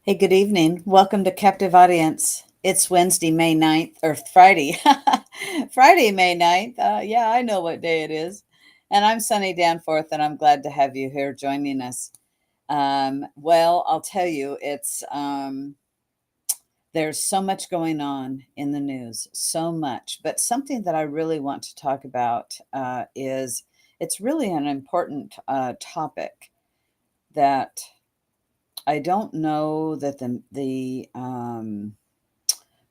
Hey, good evening. Welcome to Captive Audience. It's Wednesday, May 9th, or Friday. Friday, May 9th. Yeah, I know what day it is. And I'm Sunny Danforth, and I'm glad to have you here joining us. Well, I'll tell you, there's so much going on in the news, so much. But something that I really want to talk about is it's really an important topic that I don't know that the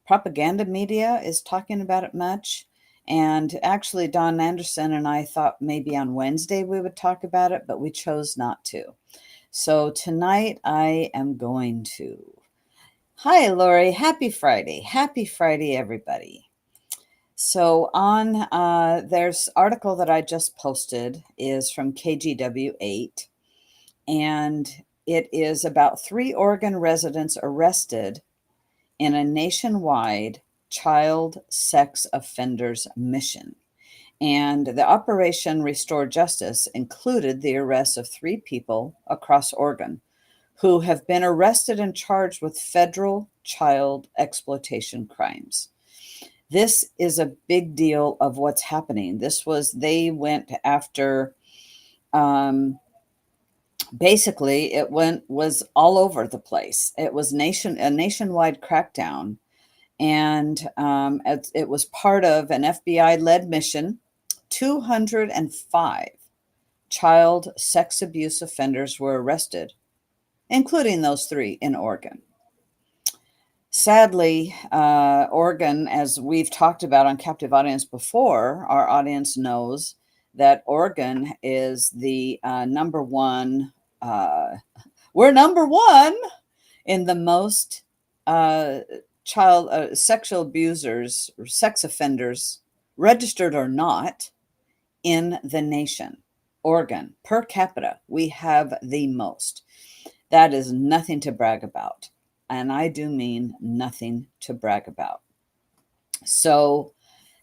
propaganda media is talking about it much. And actually, Don Anderson and I thought maybe on Wednesday we would talk about it, but we chose not to. So tonight I am going to. Hi, Lori. Happy Friday. Happy Friday, everybody. So there's article that I just posted is from KGW 8, and it is about 3 Oregon residents arrested in a nationwide child sex offenders mission. And the Operation Restore Justice included the arrest of 3 people across Oregon who have been arrested and charged with federal child exploitation crimes. This is a big deal of what's happening. They went after, basically was all over the place. It was a nationwide crackdown, and it was part of an FBI-led mission. 205 child sex abuse offenders were arrested, including those 3 in Oregon. Sadly, Oregon, as we've talked about on Captive Audience before, our audience knows that Oregon is the number one. We're number one in the most child sexual abusers or sex offenders, registered or not, in the nation. Oregon, per capita, we have the most. That is nothing to brag about. And I do mean nothing to brag about. So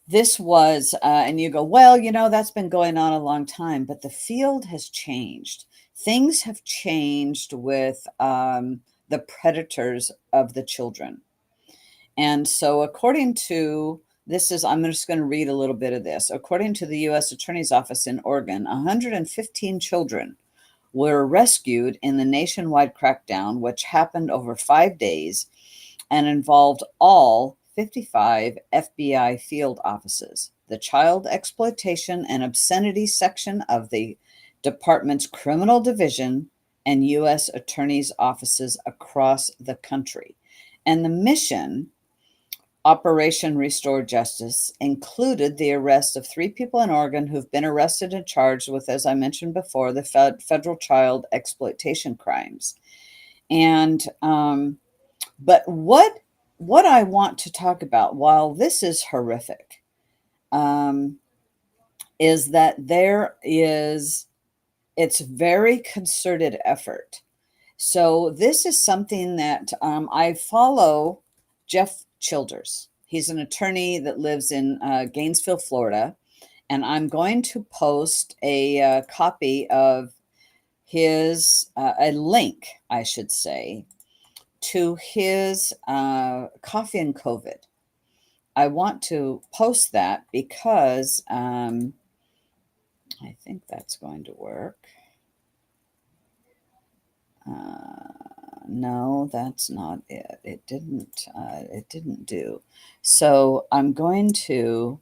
this was, and you go, well, that's been going on a long time, but the field has changed. Things have changed with the predators of the children. And so according to I'm just going to read a little bit of this. According to the U.S. Attorney's Office in Oregon, 115 children were rescued in the nationwide crackdown, which happened over 5 days and involved all 55 FBI field offices, the Child Exploitation and Obscenity section of the department's criminal division, and U.S. attorneys' offices across the country. And the mission, Operation Restore Justice, included the arrest of 3 people in Oregon who've been arrested and charged with, as I mentioned before, the federal child exploitation crimes. And but what I want to talk about, while this is horrific, is that it's very concerted effort. So this is something that I follow Jeff Childers. He's an attorney that lives in Gainesville, Florida, and I'm going to post a copy of a link, I should say, to his Coffee and COVID. I want to post that because I think that's going to work. No, that's not it. It didn't do. So I'm going to,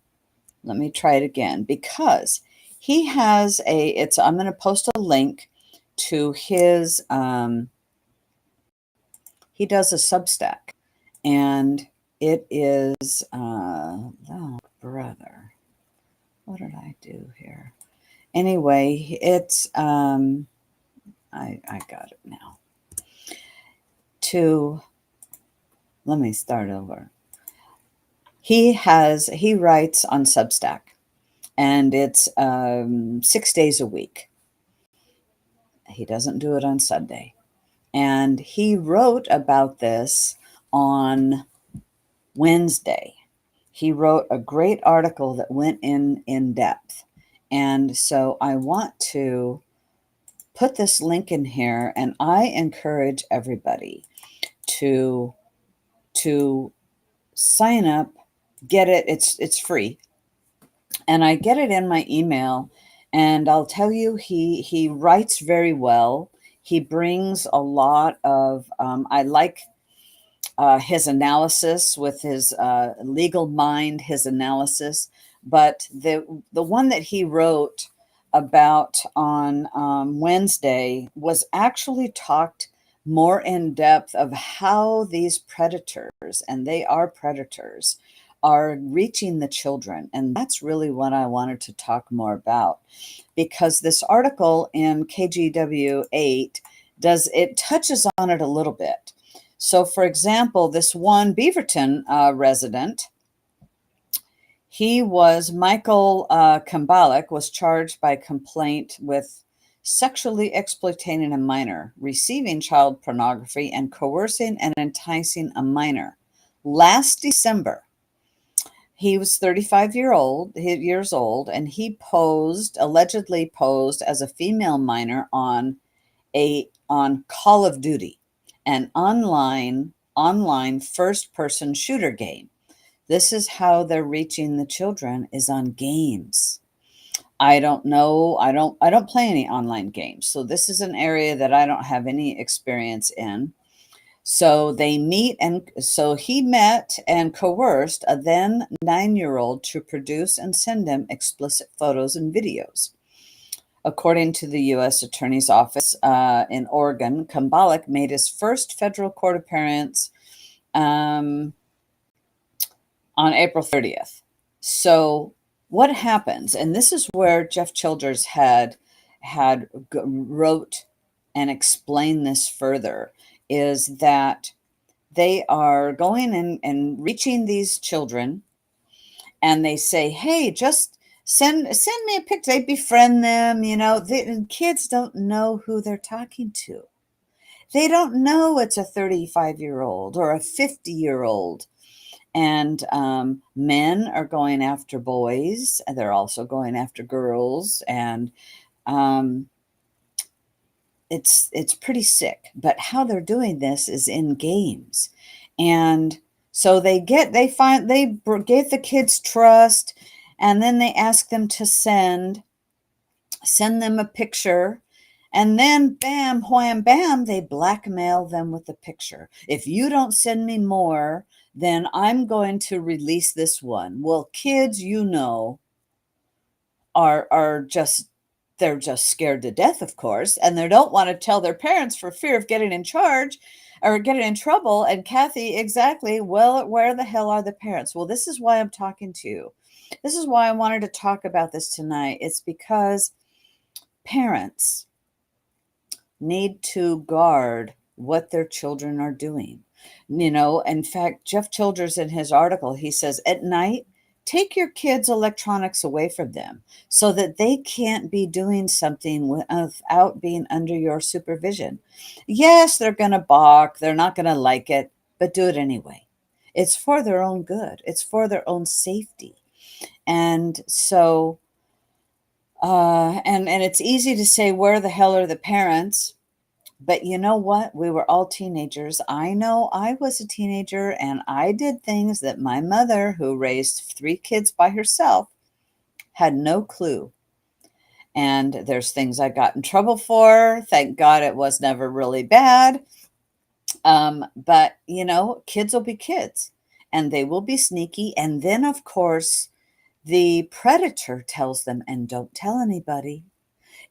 let me try it again, because he has I'm going to post a link to his, he does a Substack, and it is, oh, brother, what did I do here? Anyway, it's, I got it now. Let me start over. He writes on Substack, and it's 6 days a week. He doesn't do it on Sunday. And he wrote about this on Wednesday. He wrote a great article that went in depth. And so I want to put this link in here, and I encourage everybody to sign up, get it. It's free, and I get it in my email. And I'll tell you, he writes very well. He brings a lot of. I like his analysis with his legal mind, his analysis. But the one that he wrote about on Wednesday was actually talked more in depth of how these predators, and they are predators, are reaching the children. And that's really what I wanted to talk more about, because this article in KGW 8 it touches on it a little bit. So, for example, this one Beaverton resident, Michael Kambalik was charged by complaint with sexually exploiting a minor, receiving child pornography, and coercing and enticing a minor. Last December, he was 35 years old, and he allegedly posed as a female minor on Call of Duty, an online first-person shooter game. This is how they're reaching the children, is on games. I don't know. I don't play any online games. So this is an area that I don't have any experience in. So he met and coerced a then 9-year-old to produce and send him explicit photos and videos. According to the U.S. Attorney's Office in Oregon, Kambalik made his first federal court appearance on April 30th. So what happens, and this is where Jeff Childers wrote and explained this further, is that they are going and reaching these children, and they say, hey, just send me a picture. They befriend them. Kids don't know who they're talking to. They don't know it's a 35-year-old or a 50-year-old. And men are going after boys. And they're also going after girls. And it's pretty sick. But how they're doing this is in games. And so they gave the kids trust, and then they ask them to send them a picture, and then bam, wham, bam, they blackmail them with the picture. If you don't send me more, then I'm going to release this one. Well, kids, are just, they're just scared to death, of course, and they don't want to tell their parents for fear of getting in charge or getting in trouble. And Kathy, exactly, well, where the hell are the parents? Well, this is why I'm talking to you. This is why I wanted to talk about this tonight. It's because parents need to guard what their children are doing. In fact, Jeff Childers, in his article, he says, at night, take your kids' electronics away from them so that they can't be doing something without being under your supervision. Yes, they're going to balk. They're not going to like it, but do it anyway. It's for their own good. It's for their own safety. And so, and it's easy to say, where the hell are the parents? But you know what? We were all teenagers. I know I was a teenager, and I did things that my mother, who raised 3 kids by herself, had no clue. And there's things I got in trouble for. Thank God it was never really bad. But, kids will be kids, and they will be sneaky. And then, of course, the predator tells them, and don't tell anybody.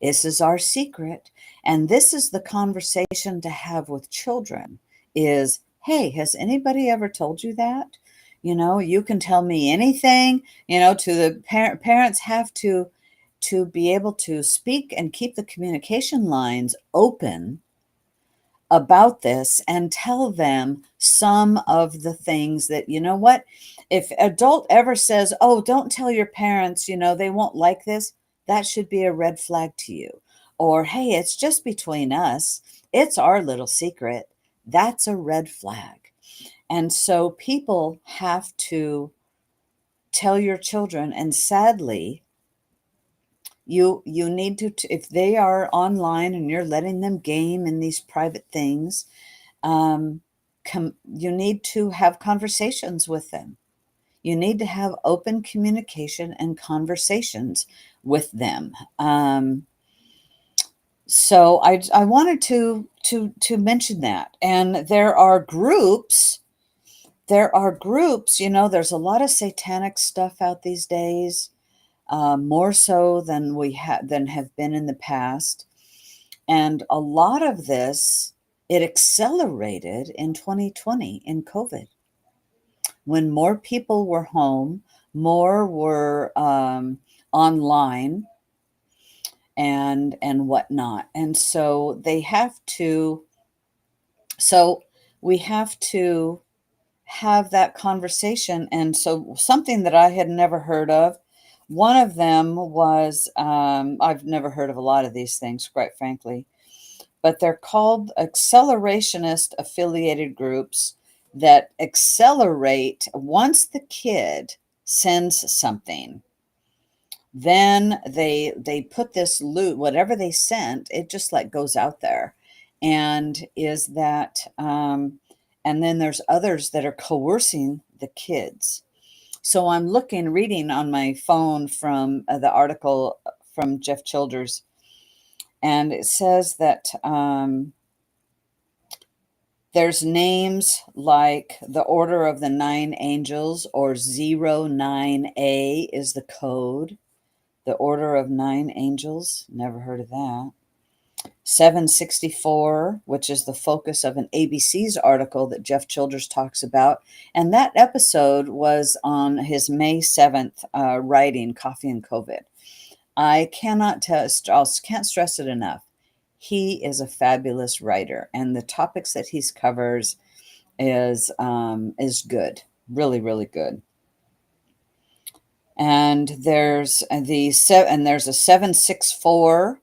This is our secret. And this is the conversation to have with children is, hey, has anybody ever told you that? You can tell me anything. To the parents have to be able to speak and keep the communication lines open about this, and tell them some of the things that, what, if adult ever says, oh, don't tell your parents, they won't like this, that should be a red flag to you. Or, hey, it's just between us, it's our little secret, that's a red flag. And so people have to tell your children, and sadly, you need to, if they are online and you're letting them game in these private things, you need to have conversations with them. You need to have open communication and conversations with them. So I wanted to mention that. And there are groups. There are groups. There's a lot of satanic stuff out these days, more so than than have been in the past. And a lot of this, it accelerated in 2020 in COVID, when more people were home, more were online and whatnot. And so we have to have that conversation. And so something that I had never heard of, one of them was, I've never heard of a lot of these things, quite frankly, but they're called accelerationist affiliated groups that accelerate once the kid sends something. Then they put this loot, whatever they sent, it just like goes out there. And is that and then there's others that are coercing the kids. So I'm reading on my phone from the article from Jeff Childers, and it says that there's names like the Order of the Nine Angels, or 09A is the code. The Order of Nine Angels, never heard of that. 764, which is the focus of an ABC's article that Jeff Childers talks about. And that episode was on his May 7th writing, Coffee and COVID. I can't stress it enough. He is a fabulous writer, and the topics that he covers is good, really, really good. And there's a 764,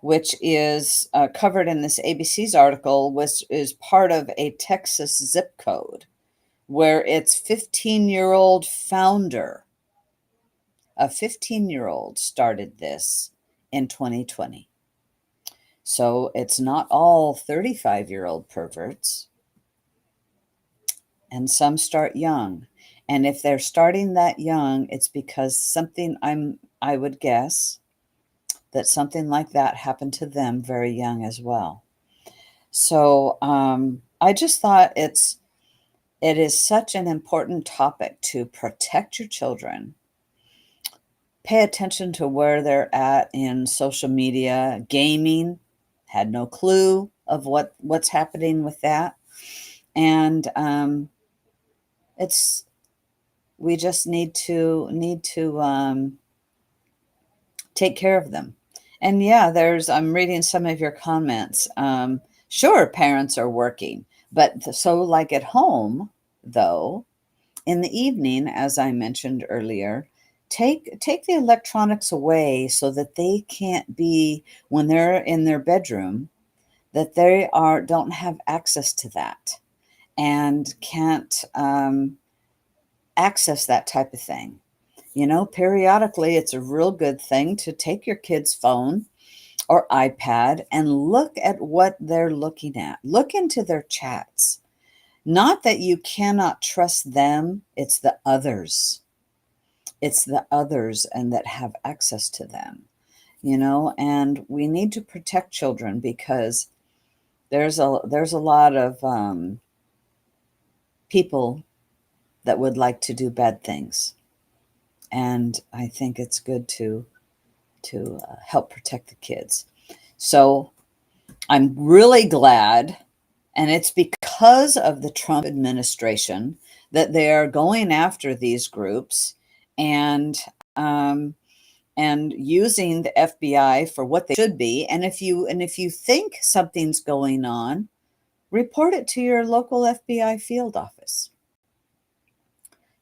which is covered in this ABC's article, which is part of a Texas zip code, where its 15-year-old founder, a 15-year-old, started this in 2020. So it's not all 35-year-old perverts, and some start young. And if they're starting that young, it's because I would guess that something like that happened to them very young as well. So I just thought it is such an important topic to protect your children. Pay attention to where they're at in social media. Gaming, had no clue of what's happening with that. And we just need to take care of them. And yeah, I'm reading some of your comments. Sure, parents are working, but so like at home, though, in the evening, as I mentioned earlier, take the electronics away so that they can't be, when they're in their bedroom, that they don't have access to that and can't access that type of thing. Periodically, it's a real good thing to take your kid's phone or iPad and look at what they're looking at. Look into their chats. Not that you cannot trust them, it's the others. It's the others and that have access to them, and we need to protect children because there's a lot of people that would like to do bad things. And I think it's good to help protect the kids. So I'm really glad, and it's because of the Trump administration that they are going after these groups and using the FBI for what they should be. And if you think something's going on, report it to your local FBI field office.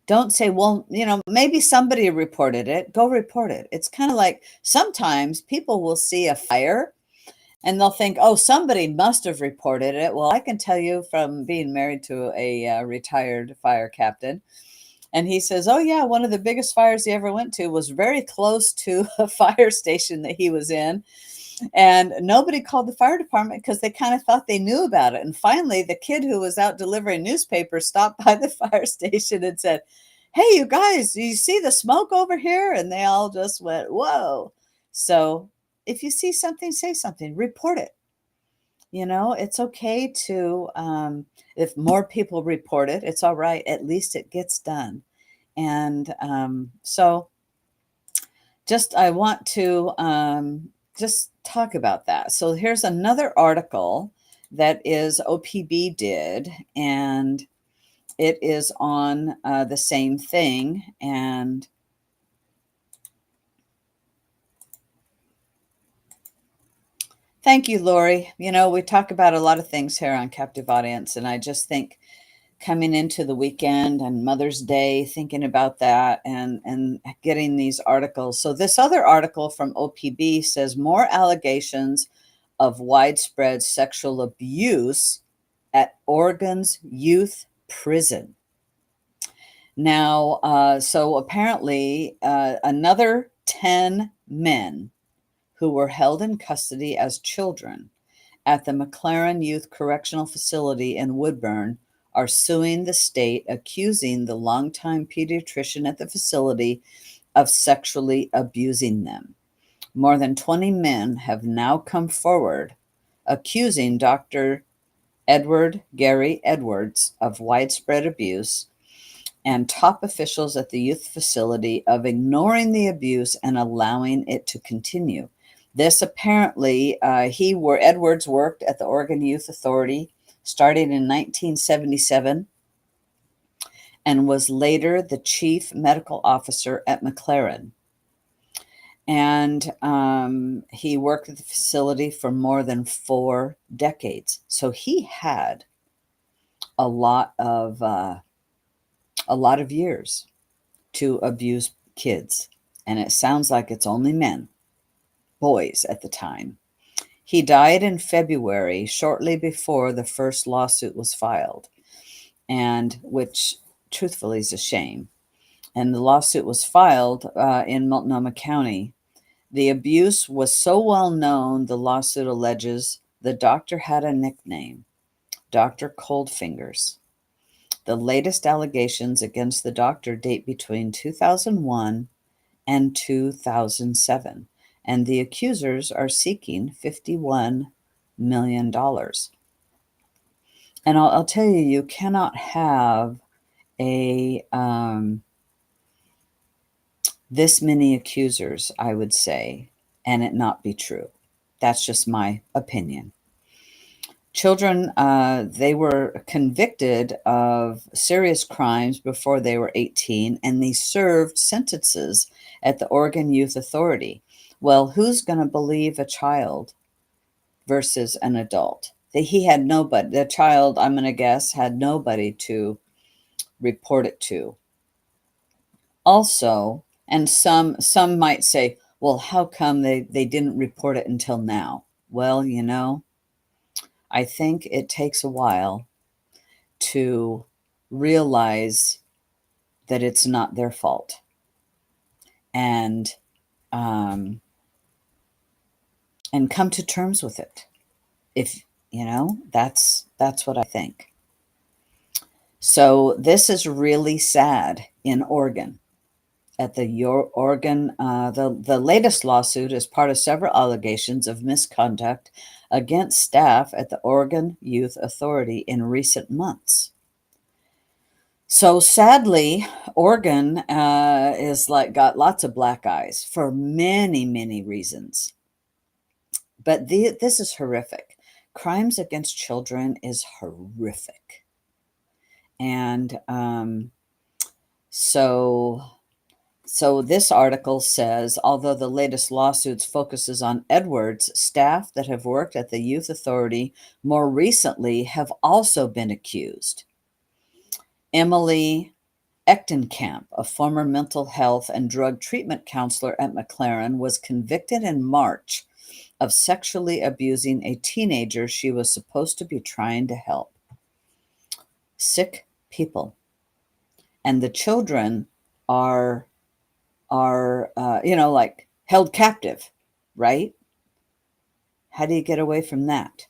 Don't say, well, maybe somebody reported it. Go report it. It's kind of like sometimes people will see a fire and they'll think, oh, somebody must have reported it. Well, I can tell you from being married to a retired fire captain. And he says, oh, yeah, one of the biggest fires he ever went to was very close to a fire station that he was in. And nobody called the fire department because they kind of thought they knew about it. And finally, the kid who was out delivering newspapers stopped by the fire station and said, "Hey, you guys, do you see the smoke over here?" And they all just went, "Whoa." So if you see something, say something, report it. It's okay to, if more people report it, it's all right. At least it gets done. And so I want to just talk about that. So here's another article that is OPB did, and it is on the same thing. And thank you, Lori. We talk about a lot of things here on Captive Audience, and I just think coming into the weekend and Mother's Day, thinking about that and getting these articles. So this other article from OPB says more allegations of widespread sexual abuse at Oregon's youth prison. Now, so apparently another 10 men who were held in custody as children at the McLaren Youth Correctional Facility in Woodburn are suing the state, accusing the longtime pediatrician at the facility of sexually abusing them. More than 20 men have now come forward accusing Dr. Edward Gary Edwards of widespread abuse and top officials at the youth facility of ignoring the abuse and allowing it to continue. This apparently, Edwards worked at the Oregon Youth Authority starting in 1977 and was later the chief medical officer at McLaren. And he worked at the facility for more than 4 decades. So he had a lot of years to abuse kids. And it sounds like it's only men, boys at the time. He died in February, shortly before the first lawsuit was filed, and which truthfully is a shame. And the lawsuit was filed in Multnomah County. The abuse was so well known, the lawsuit alleges the doctor had a nickname, Dr. Coldfingers. The latest allegations against the doctor date between 2001 and 2007, and the accusers are seeking $51 million. And I'll tell you, you cannot have a this many accusers, I would say, and it not be true. That's just my opinion. Children, they were convicted of serious crimes before they were 18, and they served sentences at the Oregon Youth Authority. Well, who's going to believe a child versus an adult? He had nobody. The child, I'm going to guess, had nobody to report it to. Also, and some might say, well, how come they didn't report it until now? Well, I think it takes a while to realize that it's not their fault, and come to terms with it. If that's what I think. So this is really sad in Oregon. At the Oregon, the latest lawsuit is part of several allegations of misconduct against staff at the Oregon Youth Authority in recent months. So sadly, Oregon is got lots of black eyes for many, many reasons. But this is horrific. Crimes against children is horrific. And so this article says, although the latest lawsuits focuses on Edwards, staff that have worked at the Youth Authority more recently have also been accused. Emily Echtenkamp, a former mental health and drug treatment counselor at McLaren, was convicted in March of sexually abusing a teenager she was supposed to be trying to help. Sick people. And the children are held captive, right? How do you get away from that?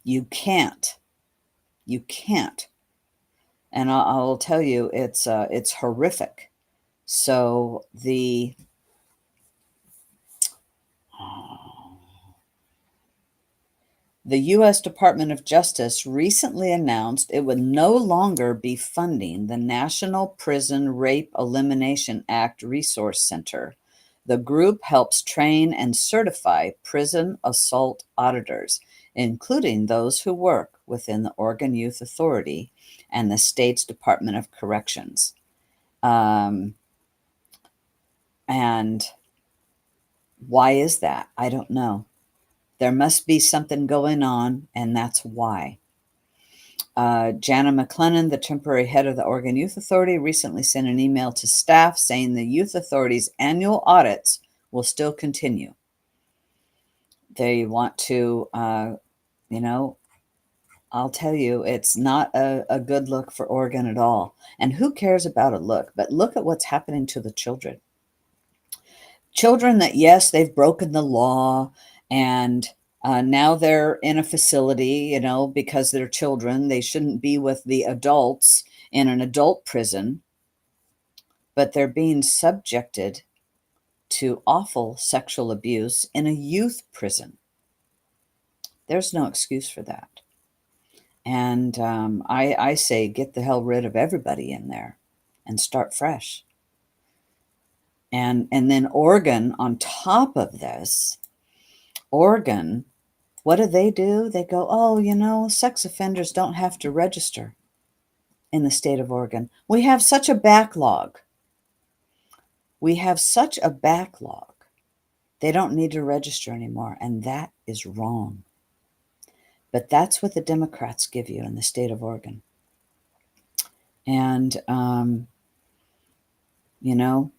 You can't. You can't. And I'll tell you, it's horrific. So the U.S. Department of Justice recently announced it would no longer be funding the National Prison Rape Elimination Act Resource Center. The group helps train and certify prison assault auditors, including those who work within the Oregon Youth Authority and the state's Department of Corrections. And why is that? I don't know. There must be something going on, and that's why. Jana McLennan, the temporary head of the Oregon Youth Authority, recently sent an email to staff saying the Youth Authority's annual audits will still continue. They want to, I'll tell you, it's not a good look for Oregon at all. And who cares about a look? But look at what's happening to the children. Children that, yes, they've broken the law and now they're in a facility, because they're children. They shouldn't be with the adults in an adult prison, but they're being subjected to awful sexual abuse in a youth prison. There's no excuse for that. And I say get the hell rid of everybody in there and start fresh. And then Oregon, on top of this, Oregon, what do? They go, oh, sex offenders don't have to register in the state of Oregon. We have such a backlog. They don't need to register anymore. And that is wrong. But that's what the Democrats give you in the state of Oregon. And,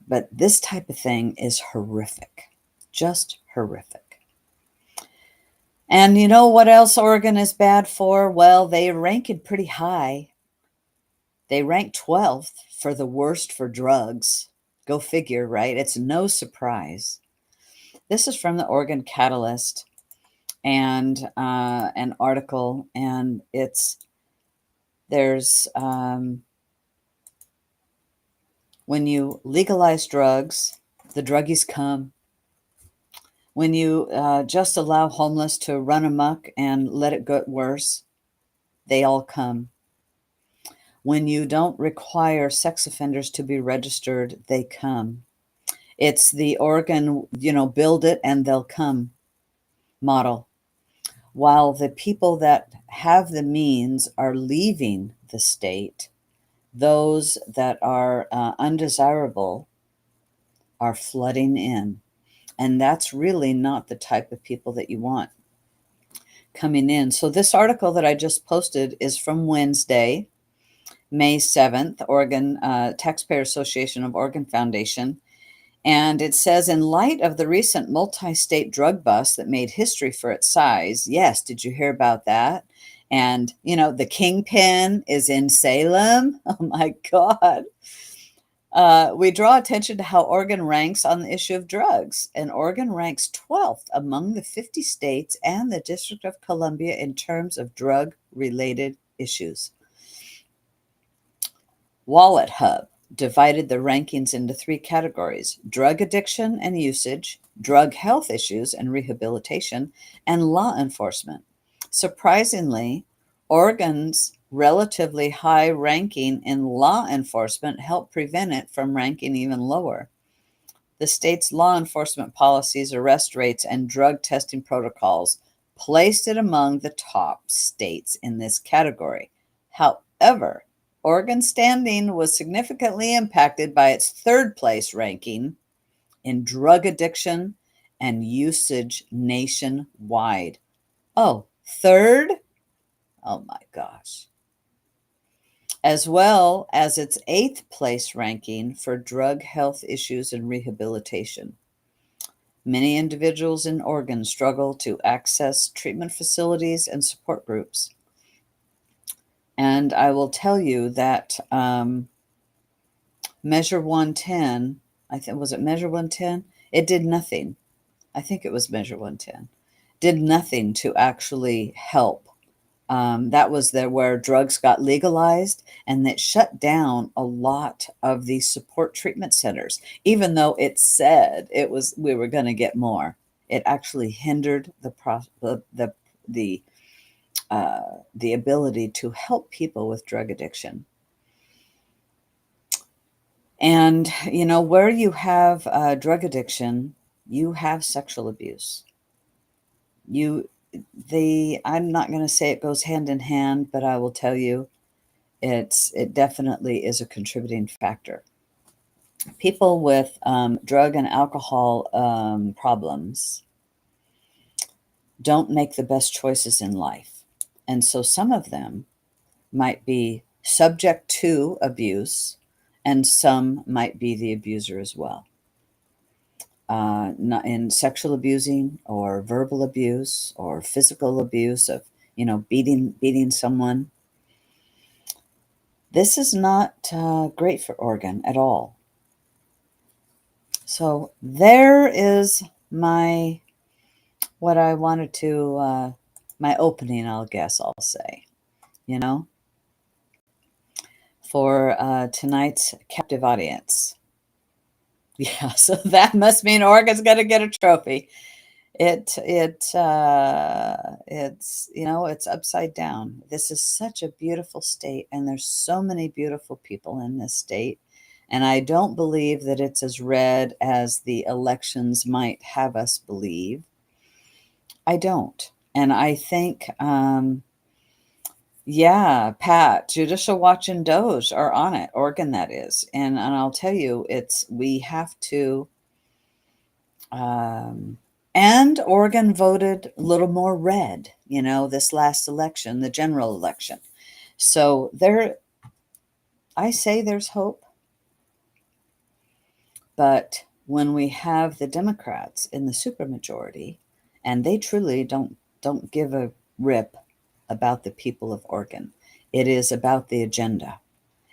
but this type of thing is horrific, just horrific. And you know what else Oregon is bad for? Well, they rank it pretty high. They rank 12th for the worst for drugs. Go figure, right? It's no surprise. This is from the Oregon Catalyst and an article, and there's when you legalize drugs, the druggies come. When you just allow homeless to run amok and let it get worse, they all come. When you don't require sex offenders to be registered, they come. It's the Oregon, build it and they'll come model. While the people that have the means are leaving the state, those that are undesirable are flooding in. And that's really not the type of people that you want coming in. So this article that I just posted is from Wednesday, May 7th, Oregon Taxpayer Association of Oregon Foundation. And it says, in light of the recent multi-state drug bust that made history for its size, yes, did you hear about that? And, the kingpin is in Salem. Oh, my God. We draw attention to how Oregon ranks on the issue of drugs. And Oregon ranks 12th among the 50 states and the District of Columbia in terms of drug-related issues. Wallet Hub divided the rankings into 3 categories: drug addiction and usage, drug health issues and rehabilitation, and law enforcement. Surprisingly, Oregon's relatively high ranking in law enforcement helped prevent it from ranking even lower. The state's law enforcement policies, arrest rates, and drug testing protocols placed it among the top states in this category. However, Oregon's standing was significantly impacted by its 3rd place ranking in drug addiction and usage nationwide. Oh, 3rd? Oh my gosh. As well as its 8th place ranking for drug health issues and rehabilitation. Many individuals in Oregon struggle to access treatment facilities and support groups. And I will tell you that Measure 110, was it Measure 110? It did nothing. I think it was Measure 110. did nothing to actually help. That was where drugs got legalized, and that shut down a lot of these support treatment centers. Even though it said we were going to get more, it actually hindered the the ability to help people with drug addiction. And where you have drug addiction, you have sexual abuse. I'm not going to say it goes hand in hand, but I will tell you it definitely is a contributing factor. People with drug and alcohol problems don't make the best choices in life. And so some of them might be subject to abuse, and some might be the abuser as well. Not in sexual abusing or verbal abuse or physical abuse of, beating someone. This is not great for Oregon at all. So there is what I wanted to, my opening, I'll say, for tonight's captive audience. Yeah, so that must mean Oregon's going to get a trophy. It's it's upside down. This is such a beautiful state, and there's so many beautiful people in this state. And I don't believe that it's as red as the elections might have us believe. I don't. And I think, yeah, Pat, Judicial Watch and Doge are on it, Oregon that is. And I'll tell you, we have to, and Oregon voted a little more red, this last election, the general election. So I say there's hope. But when we have the Democrats in the supermajority, and they truly don't give a rip about the people of Oregon, it is about the agenda.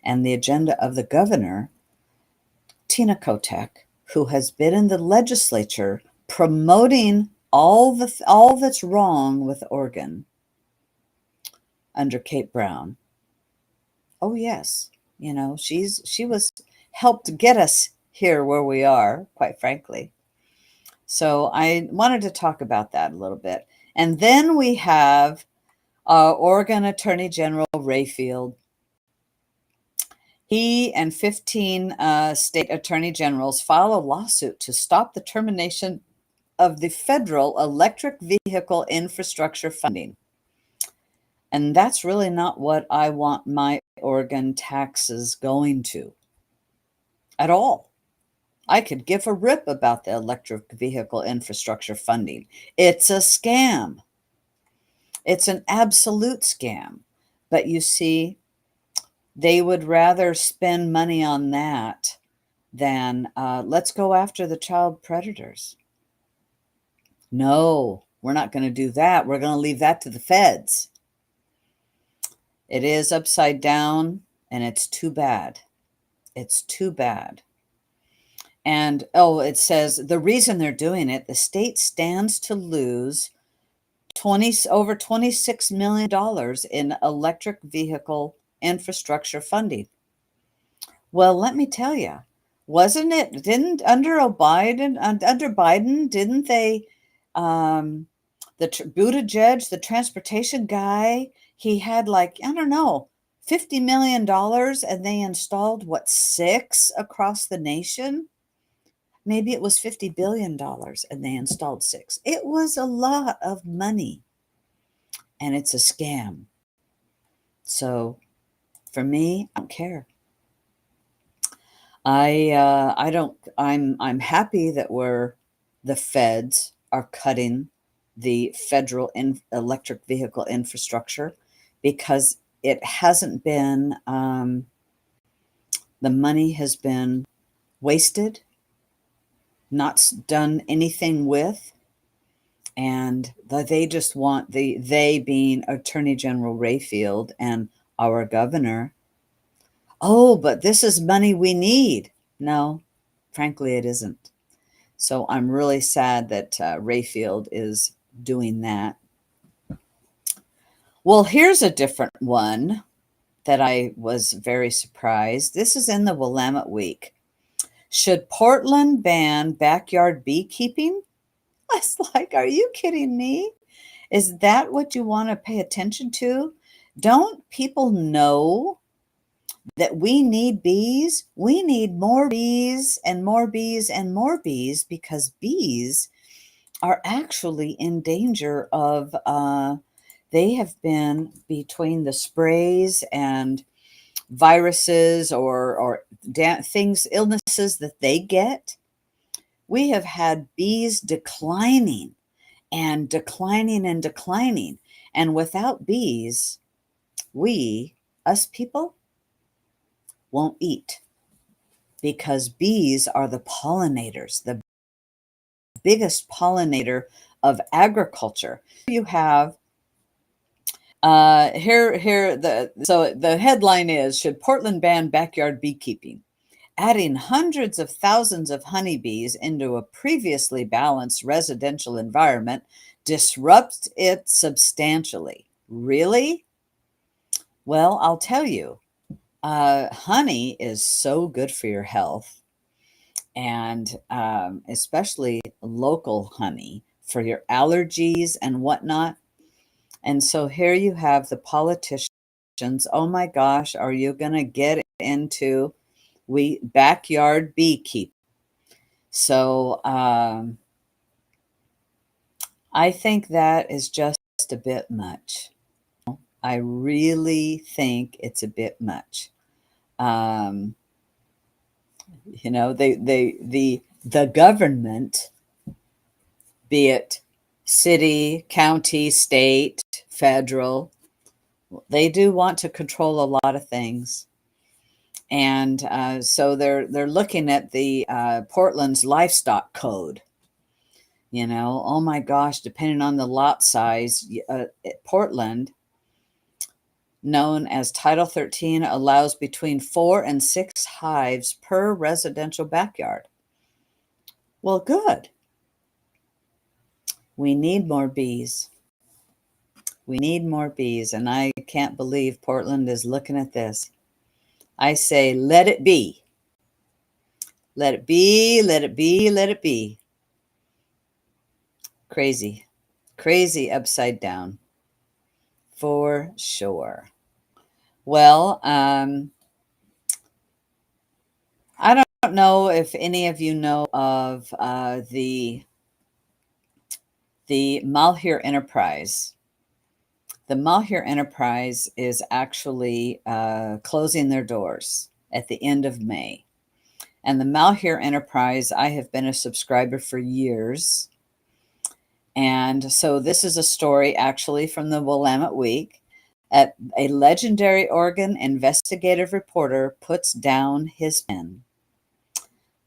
And the agenda of the governor, Tina Kotek, who has been in the legislature promoting all that's wrong with Oregon under Kate Brown. Oh yes, she was helped get us here where we are, quite frankly. So I wanted to talk about that a little bit. And then we have Oregon Attorney General Rayfield. He and 15 state attorney generals file a lawsuit to stop the termination of the federal electric vehicle infrastructure funding. And that's really not what I want my Oregon taxes going to at all. I could give a rip about the electric vehicle infrastructure funding. It's a scam. It's an absolute scam. But you see, they would rather spend money on that than let's go after the child predators. No, we're not going to do that. We're going to leave that to the feds. It is upside down, and it's too bad. It's too bad. And, it says the reason they're doing it, the state stands to lose over $26 million in electric vehicle infrastructure funding. Well, let me tell you, under Biden, didn't they, the Buttigieg, the transportation guy, he had I don't know, $50 million, and they installed, 6 across the nation? Maybe it was $50 billion and they installed 6. It was a lot of money, and it's a scam. So for me, I don't care. I'm happy that the feds are cutting the federal electric vehicle infrastructure, because it hasn't been, the money has been wasted, not done anything with, and they just want they being Attorney General Rayfield and our governor. Oh, but this is money we need. No, frankly, it isn't. So I'm really sad that Rayfield is doing that. Well, here's a different one that I was very surprised. This is in the Willamette Week. Should Portland ban backyard beekeeping? I was like, are you kidding me? Is that what you want to pay attention to? Don't people know that we need bees? We need more bees and more bees and more bees because bees are actually in danger of, they have been between the sprays and viruses or things, illnesses that they get. We have had bees declining and declining and declining. And without bees, us people, won't eat because bees are the pollinators, the biggest pollinator of agriculture. You have so the headline is, should Portland ban backyard beekeeping? Adding hundreds of thousands of honeybees into a previously balanced residential environment disrupts it substantially. Really? Well, I'll tell you, honey is so good for your health, and especially local honey for your allergies and whatnot. And so here you have the politicians. Oh my gosh, are you going to get into backyard beekeeping? So I think that is just a bit much. I really think it's a bit much. The government, be it city, county, state, federal, they do want to control a lot of things. And so they're looking at the Portland's livestock code. Oh my gosh, depending on the lot size, Portland, known as Title 13, allows between 4 and 6 hives per residential backyard. Well, good. We need more bees. We need more bees, and I can't believe Portland is looking at this. I say, let it be. Let it be, let it be, let it be. Crazy. Crazy upside down. For sure. Well, I don't know if any of you know of the Malheur Enterprise. The Malheur Enterprise is actually closing their doors at the end of May. And the Malheur Enterprise, I have been a subscriber for years. And so this is a story actually from the Willamette Week. A legendary Oregon investigative reporter puts down his pen.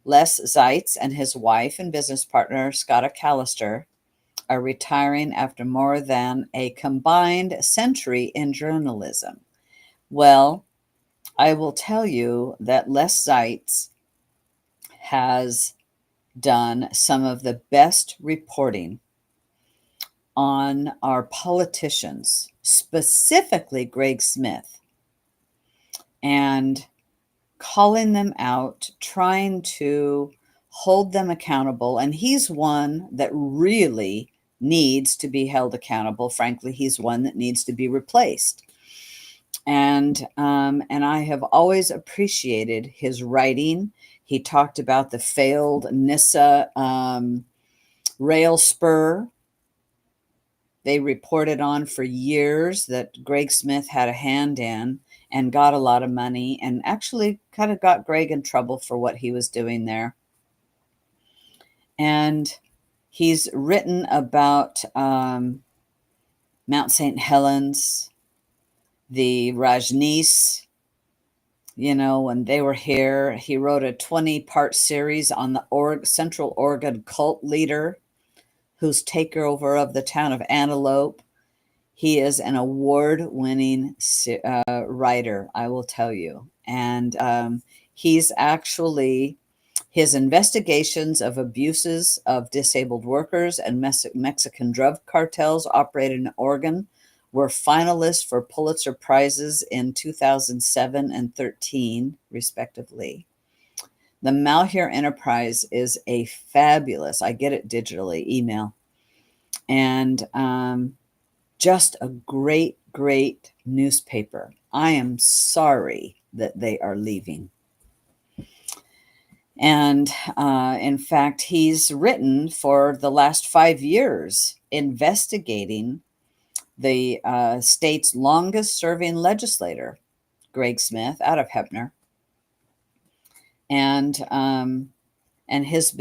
Les Zeitz and his wife and business partner, Scott Callister, are retiring after more than a combined century in journalism. Well, I will tell you that Les Zeitz has done some of the best reporting on our politicians, specifically Greg Smith, and calling them out, trying to hold them accountable. And he's one that really needs to be held accountable. Frankly, he's one that needs to be replaced. And I have always appreciated his writing. He talked about the failed NISA rail spur. They reported on for years that Greg Smith had a hand in and got a lot of money, and actually kind of got Greg in trouble for what he was doing there. And he's written about Mount St. Helens, the Rajneesh, when they were here. He wrote a 20-part series on the Central Oregon cult leader whose takeover of the town of Antelope. He is an award-winning writer, I will tell you. And he's actually His investigations of abuses of disabled workers and Mexican drug cartels operated in Oregon were finalists for Pulitzer Prizes in 2007 and 13, respectively. The Malheur Enterprise is a fabulous, I get it digitally, email, and just a great, great newspaper. I am sorry that they are leaving. And in fact, he's written for the last 5 years investigating the state's longest serving legislator, Greg Smith, out of Hebner, and his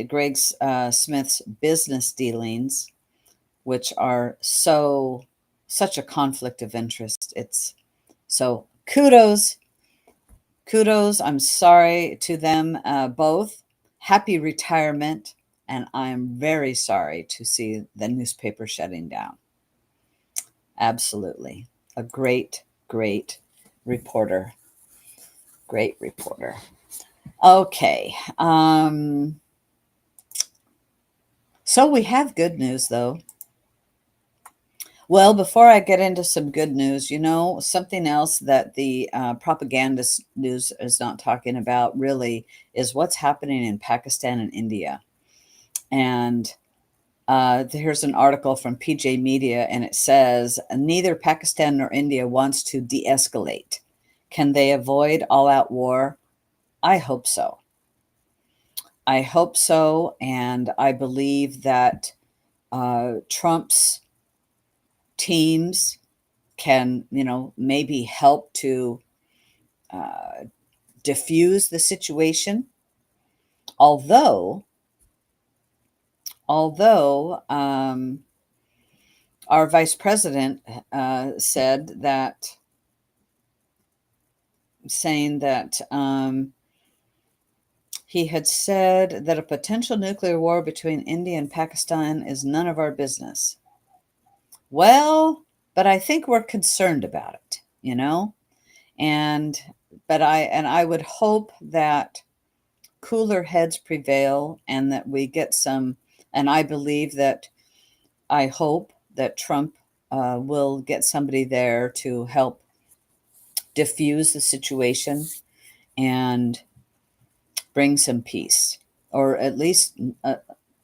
Greg Smith's business dealings, which are such a conflict of interest. It's so kudos. I'm sorry to them both. Happy retirement. And I'm very sorry to see the newspaper shutting down. Absolutely. A great, great reporter. Great reporter. Okay. So we have good news, though. Well, before I get into some good news, something else that the propagandist news is not talking about really is what's happening in Pakistan and India. And here's an article from PJ Media, and it says, neither Pakistan nor India wants to de-escalate. Can they avoid all-out war? I hope so. I hope so, and I believe that Trump's teams can, maybe help to diffuse the situation. Although our vice president saying that he had said that a potential nuclear war between India and Pakistan is none of our business. Well, but I think we're concerned about it, and I would hope that cooler heads prevail and that we get some, and I hope that Trump will get somebody there to help diffuse the situation and bring some peace, or at least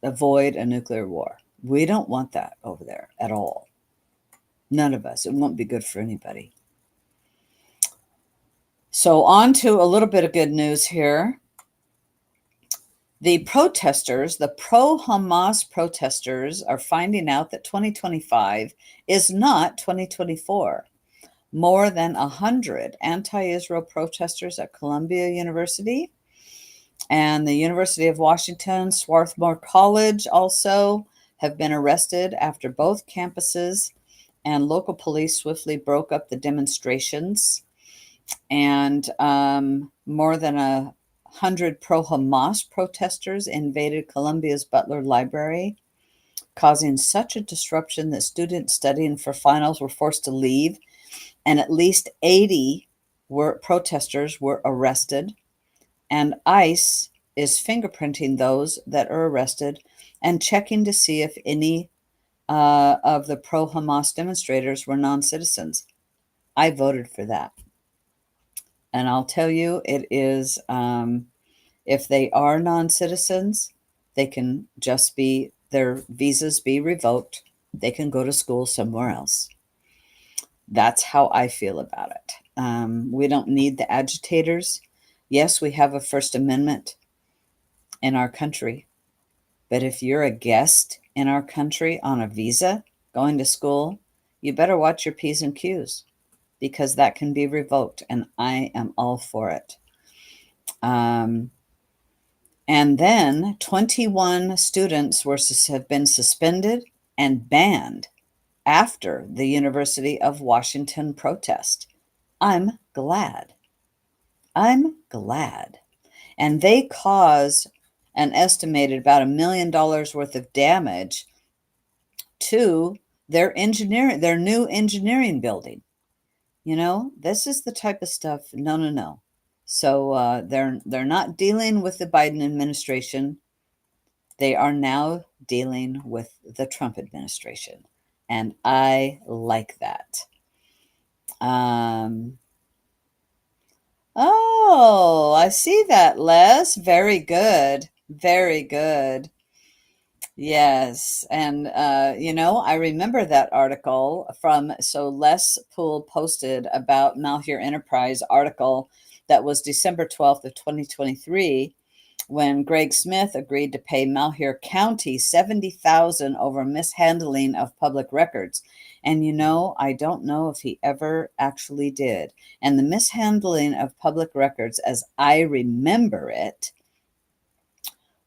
avoid a nuclear war. We don't want that over there at all. None of us. It won't be good for anybody. So on to a little bit of good news here. The protesters, the pro-Hamas protesters, are finding out that 2025 is not 2024. More than 100 anti-Israel protesters at Columbia University and the University of Washington, Swarthmore College also have been arrested after both campuses and local police swiftly broke up the demonstrations. And more than 100 pro-Hamas protesters invaded Columbia's Butler Library, causing such a disruption that students studying for finals were forced to leave, and at least 80 protesters were arrested. And ICE is fingerprinting those that are arrested and checking to see if any of the pro-Hamas demonstrators were non-citizens. I voted for that. And I'll tell you, it is, if they are non-citizens, they can just their visas be revoked. They can go to school somewhere else. That's how I feel about it. We don't need the agitators. Yes, we have a First Amendment in our country. But if you're a guest in our country on a visa going to school, you better watch your P's and Q's, because that can be revoked, and I am all for it. And then 21 students have been suspended and banned after the University of Washington protest. I'm glad. And they cause an estimated about $1 million worth of damage to their new engineering building. This is the type of stuff. No. So they're not dealing with the Biden administration. They are now dealing with the Trump administration, and I like that. Um, oh, I see that, Les. Very good. Very good. Yes. And, I remember that article so Les Poole posted about Malheur Enterprise article that was December 12th of 2023, when Greg Smith agreed to pay Malheur County $70,000 over mishandling of public records. And I don't know if he ever actually did. And the mishandling of public records, as I remember it,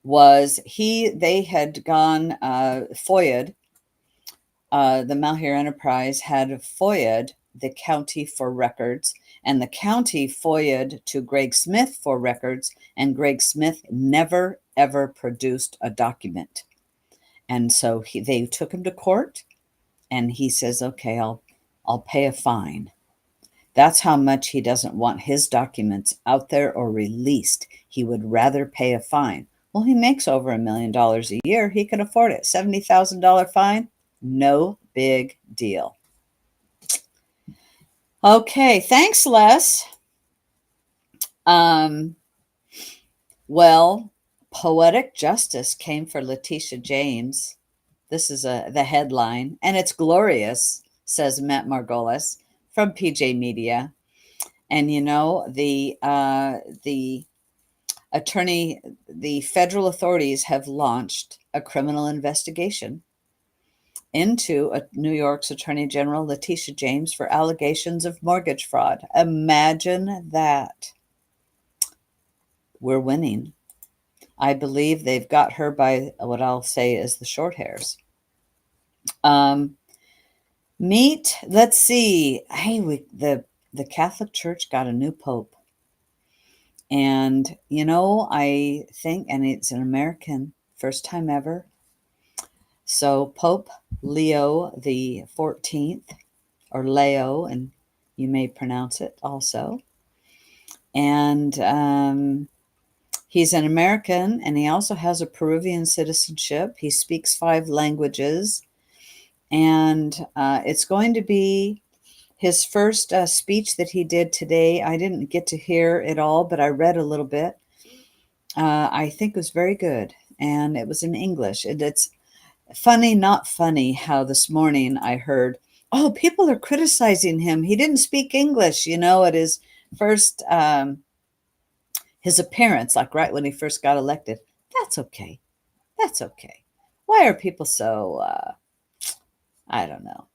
was they had gone FOIA'd, the Malheur Enterprise had FOIA'd the county for records, and the county FOIA'd to Greg Smith for records, and Greg Smith never, ever produced a document. And so they took him to court, and he says, okay, I'll pay a fine. That's how much he doesn't want his documents out there or released. He would rather pay a fine. Well, he makes over $1 million a year. He can afford it. $70,000 fine, no big deal. Okay, thanks, Les. Well, poetic justice came for Letitia James. This is the headline, and it's glorious, says Matt Margolis from PJ Media. And the federal authorities have launched a criminal investigation into New York's Attorney General Letitia James for allegations of mortgage fraud. Imagine that. We're winning. I believe they've got her by what I'll say is the short hairs. Let's see. Hey, the Catholic Church got a new pope. And, I think, and it's an American, first time ever. So Pope Leo the 14th, or Leo, and you may pronounce it also. And he's an American, and he also has a Peruvian citizenship. He speaks 5 languages. And it's going to be his first speech that he did today. I didn't get to hear it all, but I read a little bit. I think it was very good, and it was in English. And it's funny, not funny, how this morning I heard, oh, people are criticizing him. He didn't speak English, at his first, his appearance, like right when he first got elected. That's okay. That's okay. Why are people so, I don't know.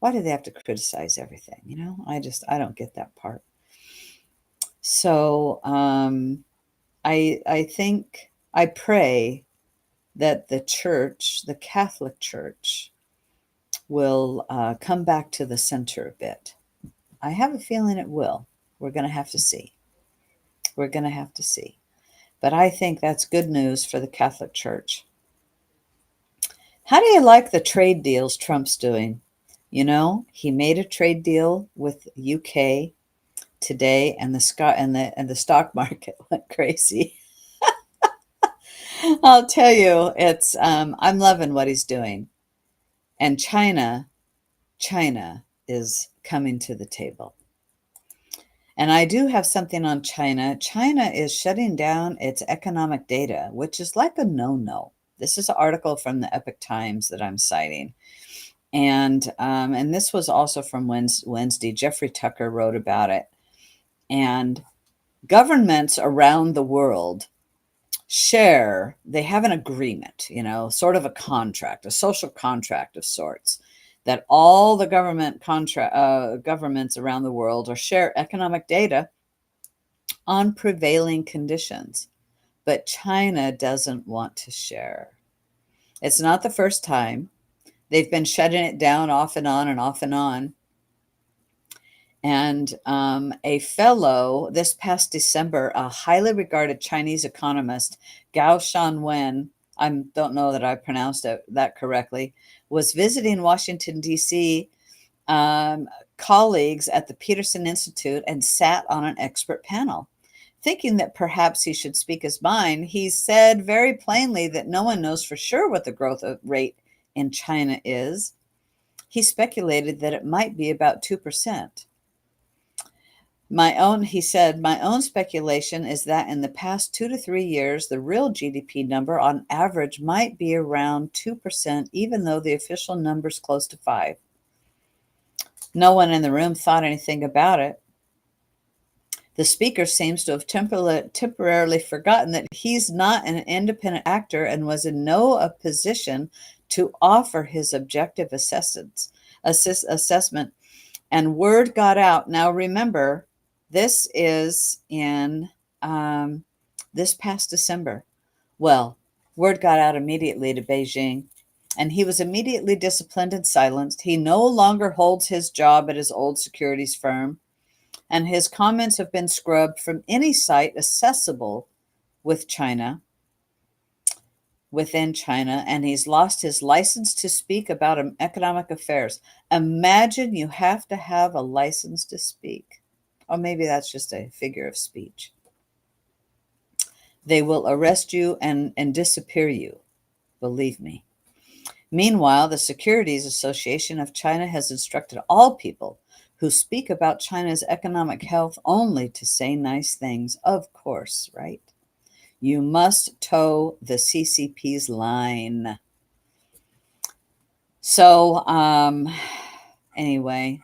Why do they have to criticize everything? I don't get that part. So I think, I pray that the church, the Catholic Church, will come back to the center a bit. I have a feeling it will. We're going to have to see. We're going to have to see. But I think that's good news for the Catholic Church. How do you like the trade deals Trump's doing? He made a trade deal with UK today, and the stock market went crazy. I'll tell you, it's I'm loving what he's doing. And China is coming to the table. And I do have something on China. China is shutting down its economic data, which is like a no-no. This is an article from the Epoch Times that I'm citing. And this was also from Wednesday. Jeffrey Tucker wrote about it. And governments around the world they have an agreement, sort of a contract, a social contract of sorts, that all the governments around the world are share economic data on prevailing conditions. But China doesn't want to share. It's not the first time. They've been shutting it down off and on and off and on. And a fellow, this past December, a highly regarded Chinese economist, Gao Shanwen, I don't know that I pronounced that correctly, was visiting Washington, D.C., colleagues at the Peterson Institute, and sat on an expert panel. Thinking that perhaps he should speak his mind, he said very plainly that no one knows for sure what the growth rate in China is. He speculated that it might be about 2%. He said, my own speculation is that in the past 2 to 3 years, the real GDP number on average might be around 2%, even though the official number is close to 5. No one in the room thought anything about it. The speaker seems to have temporarily forgotten that he's not an independent actor and was in no position to offer his objective assessment. And word got out. Now, remember, this is in this past December. Well, word got out immediately to Beijing, and he was immediately disciplined and silenced. He no longer holds his job at his old securities firm, and his comments have been scrubbed from any site accessible within China, and he's lost his license to speak about economic affairs. Imagine you have to have a license to speak. Or maybe that's just a figure of speech. They will arrest you and disappear you, believe me. Meanwhile, the Securities Association of China has instructed all people who speak about China's economic health only to say nice things, of course, right? You must toe the CCP's line. So, anyway,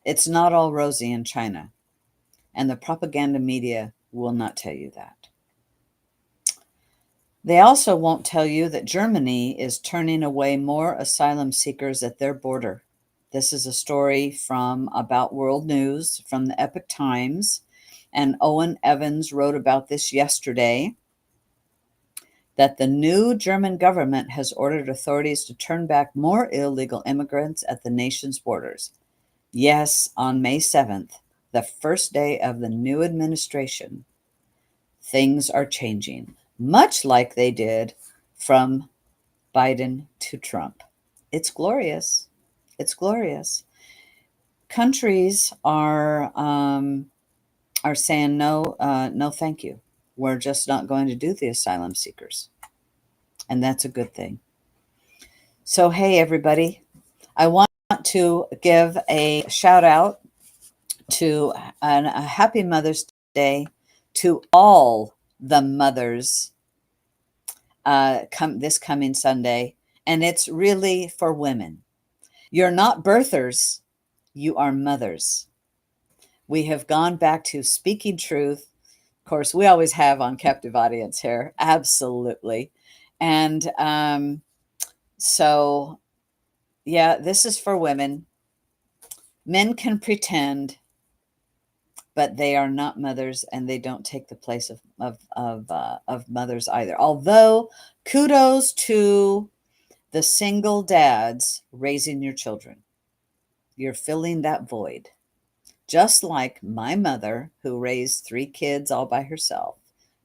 it's not all rosy in China, and the propaganda media will not tell you that. They also won't tell you that Germany is turning away more asylum seekers at their border. This is a story from About World News from the Epoch Times, and Owen Evans wrote about this yesterday, that the new German government has ordered authorities to turn back more illegal immigrants at the nation's borders. Yes, on May 7th, the first day of the new administration, things are changing, much like they did from Biden to Trump. It's glorious. It's glorious. Countries are saying no, no, thank you. We're just not going to do the asylum seekers, and that's a good thing. So, hey, everybody, I want to give a shout out to a happy Mother's Day to all the mothers this coming Sunday, and it's really for women. You're not birthers, you are mothers. We have gone back to speaking truth. Of course, we always have on Captive Audience here, absolutely. And so, yeah, this is for women. Men can pretend, but they are not mothers, and they don't take the place of mothers either. Although, kudos to the single dads raising your children. You're filling that void. Just like my mother, who raised 3 kids all by herself,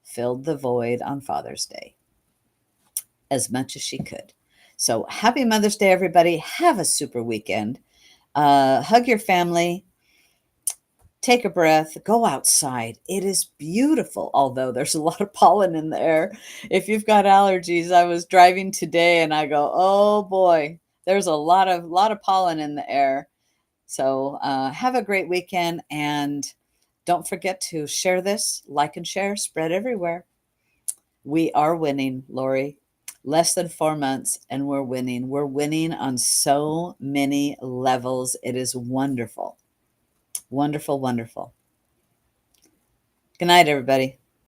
filled the void on Father's Day as much as she could. So happy Mother's Day, everybody. Have a super weekend. Hug your family. Take a breath. Go outside. It is beautiful, although there's a lot of pollen in the air. If you've got allergies, I was driving today and I go, oh boy, there's a lot of pollen in the air. So have a great weekend, and don't forget to share this, like and share, spread everywhere. We are winning, Lori. Less than 4 months, and we're winning. We're winning on so many levels. It is wonderful. Wonderful, wonderful. Good night, everybody.